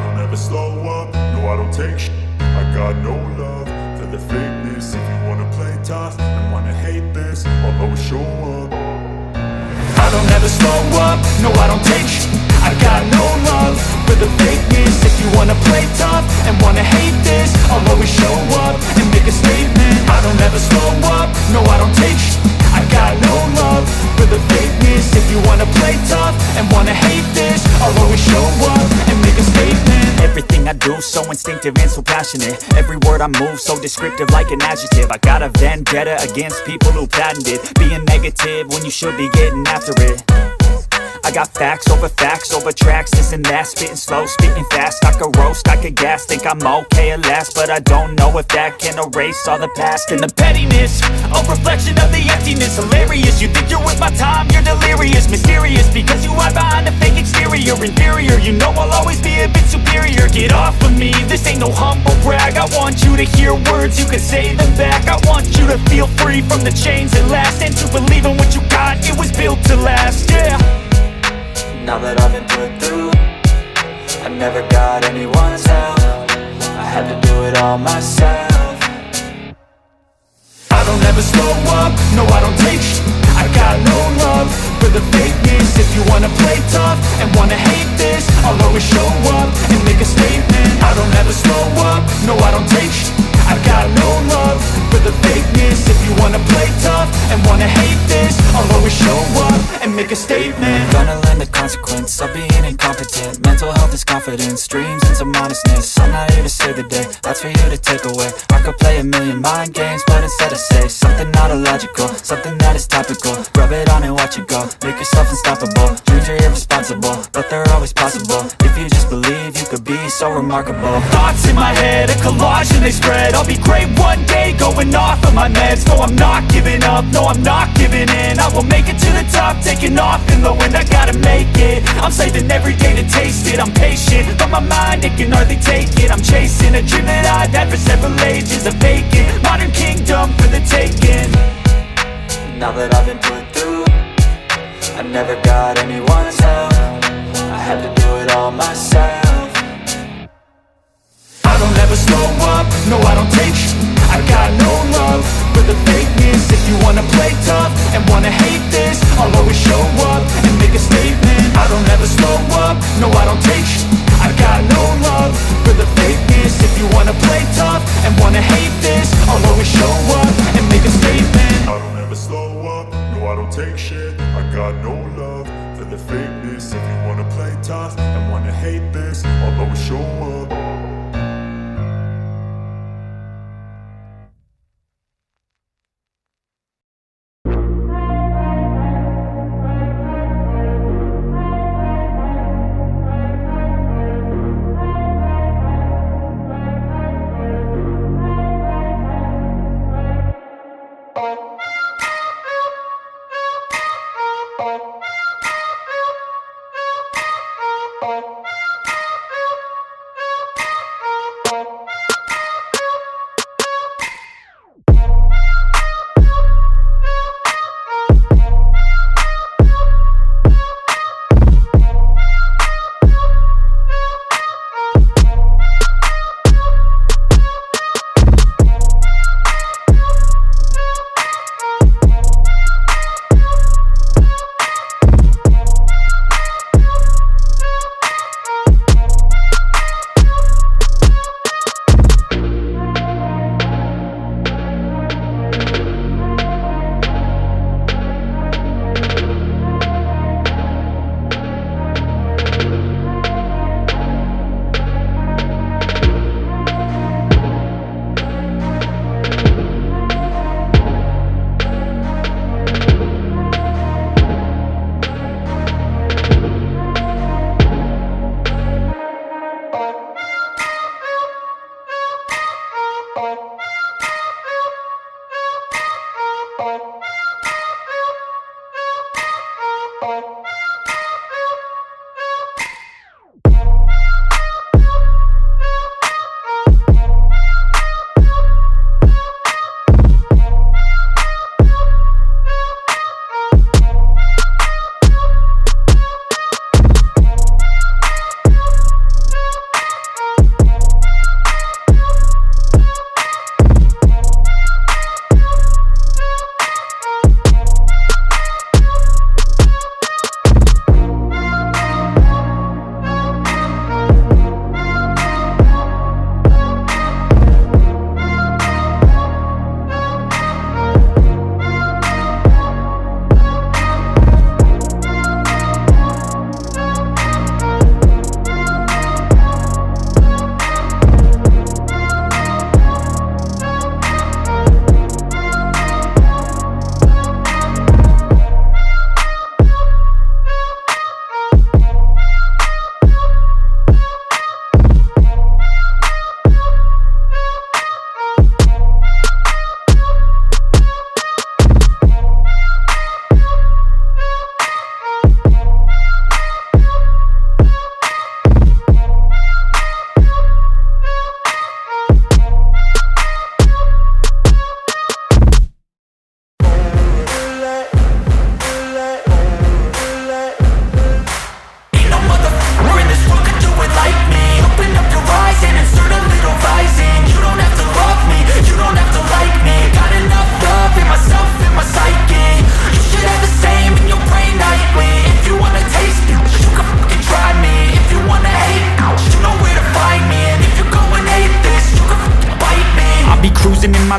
don't ever slow up, no I don't take shit. I got no love for the fakeness. If you wanna play tough and wanna hate this, I'll always show up. I don't ever slow up, no I don't take shit. I got no love for the fakeness. If you wanna play tough and wanna hate this, I'll always show up and make a statement. I don't ever slow up, no I don't take shit. I got no love for the fakeness. If you wanna play tough and wanna hate this, I'll always show up and make a statement. Everything I do so instinctive and so passionate. Every word I move so descriptive like an adjective. I got a vendetta against people who patented being negative when you should be getting after it. I got facts over tracks, this and that. Spitting slow, spitting fast, I could roast, I could gas. Think I'm okay at last, but I don't know if that can erase all the past. And the pettiness, a reflection of the emptiness. Hilarious, you think you're with my time, you're delirious. Mysterious, because you hide behind a fake exterior. Inferior, you know I'll always be a bit superior. Get off of me, this ain't no humble brag. I want you to hear words, you can say them back. I want you to feel free from the chains that last, and to believe in what you got, it was built to last, yeah. Now that I've been put through, I never got anyone's help. I had to do it all myself. I don't ever slow up, no I don't take shit. I got no love for the fakeness. If you wanna play tough and wanna hate this, I'll always show up and make a statement. I don't ever slow up, no I don't take shit. I got no love for the fakeness. If you wanna play tough and wanna hate this, I'll always show up and make a statement. Gonna learn the consequence of being incompetent. Mental health is confidence, dreams and some honestness. I'm not here to save the day, that's for you to take away. I could play a million mind games, but instead I say something not illogical, something that is topical. Rub it on and watch it go, make yourself unstoppable. Dreams are irresponsible, but they're always possible. If you just believe, you could be so remarkable. Thoughts in my head, a collage and they spread. I'll be great one day, going off of my meds. No, I'm not giving up, no, I'm not giving in. I will make it to the top, taking off in the wind. I gotta make it, I'm saving every day to taste it. I'm patient, but my mind, it can hardly take it. I'm chasing a dream that I've had for several ages. A vacant, modern kingdom for the taking. Now that I've been put through, I never got anyone's help. I had to do it all myself. I don't ever slow up, no I don't take shit. I got no love for the fakeness. If you wanna play tough and wanna hate this, I'll always show up and make a statement. I don't ever slow up, no I don't take shit. I got no love for the fakeness. If you wanna play tough and wanna hate this, I'll always show up and make a statement. I don't ever slow up, no I don't take shit. I got no love for the fakeness. If you wanna play tough and wanna hate this, I'll always show up.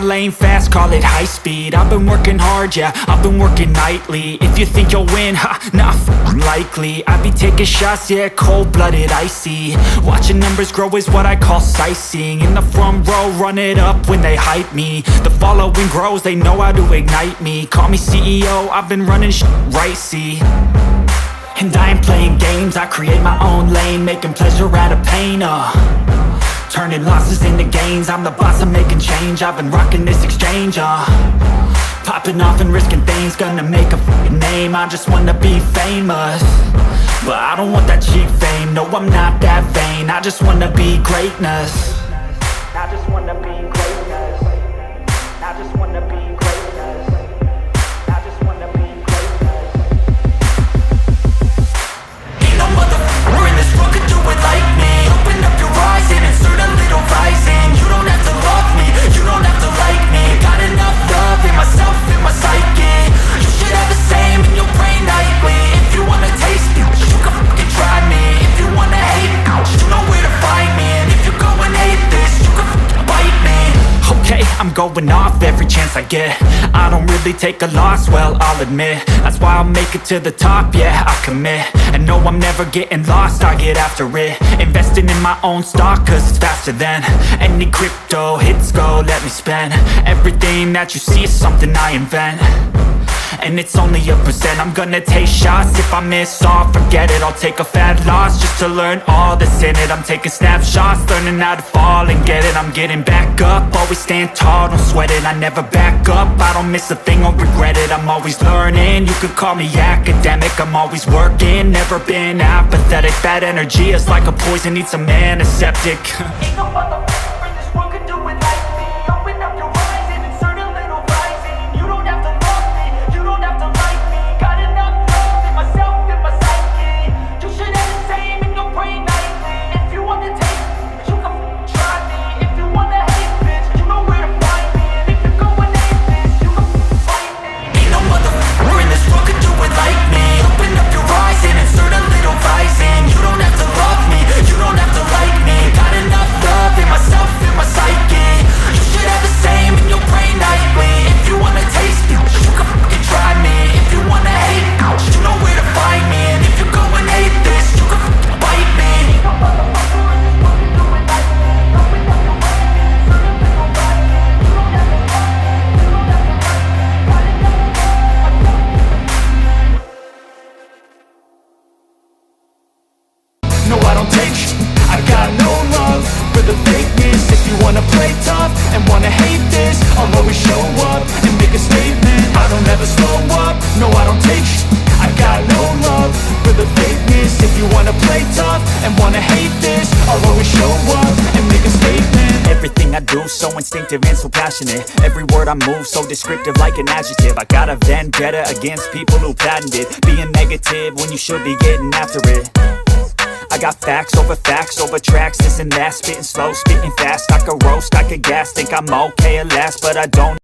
lane fast, call it high speed. I've been working hard, yeah, I've been working nightly. If you think you'll win, ha, not likely. I be taking shots, yeah, cold-blooded, icy. Watching numbers grow is what I call sightseeing. In the front row, run it up when they hype me. The following grows, they know how to ignite me. Call me CEO, I've been running right, see. And I ain't playing games, I create my own lane, making pleasure out of pain, turning losses into gains. I'm the boss, I'm making change. I've been rocking this exchange, popping off and risking things. Gonna make a f***ing name. I just wanna be famous, but I don't want that cheap fame. No, I'm not that vain. I just wanna be greatness. I just wanna be greatness. I just wanna be greatness. I just wanna be greatness. Ain't no motherfucker in this world could do it like me. Open up your eyes and insert a little rising. You don't have to love me, you don't have to like me. Got enough love in myself, in my psyche. You should have the same in your brain nightly. If you wanna taste me, you can fucking try me. If you wanna hate me, you know where to find me. And if you go and hate this, you can fucking bite me. Okay, I'm going off every chance I get. I don't really take a loss, well, I'll admit. That's why I'll make it to the top, yeah, I commit. And no, I'm never getting lost, I get after it. Investing in my own stock, cause it's faster than any crypto hits go, let me spend. Everything that you see is something I invent, and it's only a percent. I'm gonna take shots, if I miss all, forget it. I'll take a fat loss just to learn all that's in it. I'm taking snapshots, learning how to fall and get it. I'm getting back up, always stand tall, don't sweat it. I never back up, I don't miss a thing or regret it. I'm always learning, you could call me academic. I'm always working, never been apathetic. Bad energy is like a poison, needs some antiseptic. Ain't no motherfucker in this world could do it like me. Open up your eyes and insert a little rising. You don't have to love me, you don't have to like me. Got enough love in myself, in my psyche. You should have the same in your brain nightly. If you wanna taste me, you can try me. If you wanna hate bitch, you know where to find me. And if you go and hate this, you can fight me. Ain't no motherfucker in this world could do it like me. Open up your eyes and insert a little rising. You don't have to love me, you don't have to like me. Got enough love in myself, in my psyche. You should have the same in your brain nightly. If you wanna taste me, you can fucking try me. If you wanna hate me, you know where to find me. And if you go and hate this, you can fucking bite me. Ain't no motherfucker in this world can do it like me. Open up your eyes and insert a little rising. You don't have to love me, you don't have to like me. Got enough love. No, I don't take sh**. I got no love for the fakeness. If you wanna play tough and wanna hate this, I'll always show up and make a statement. I don't ever slow up, no, I don't take sh**. I got no love for the fakeness. If you wanna play tough and wanna hate this, I'll always show up and make a statement. Everything I do so instinctive and so passionate. Every word I move so descriptive like an adjective. I got a vendetta against people who patented being negative when you should be getting after it. I got facts over tracks, this and that. Spitting slow, spitting fast. I could roast, I could gas. Think I'm okay at last, but I don't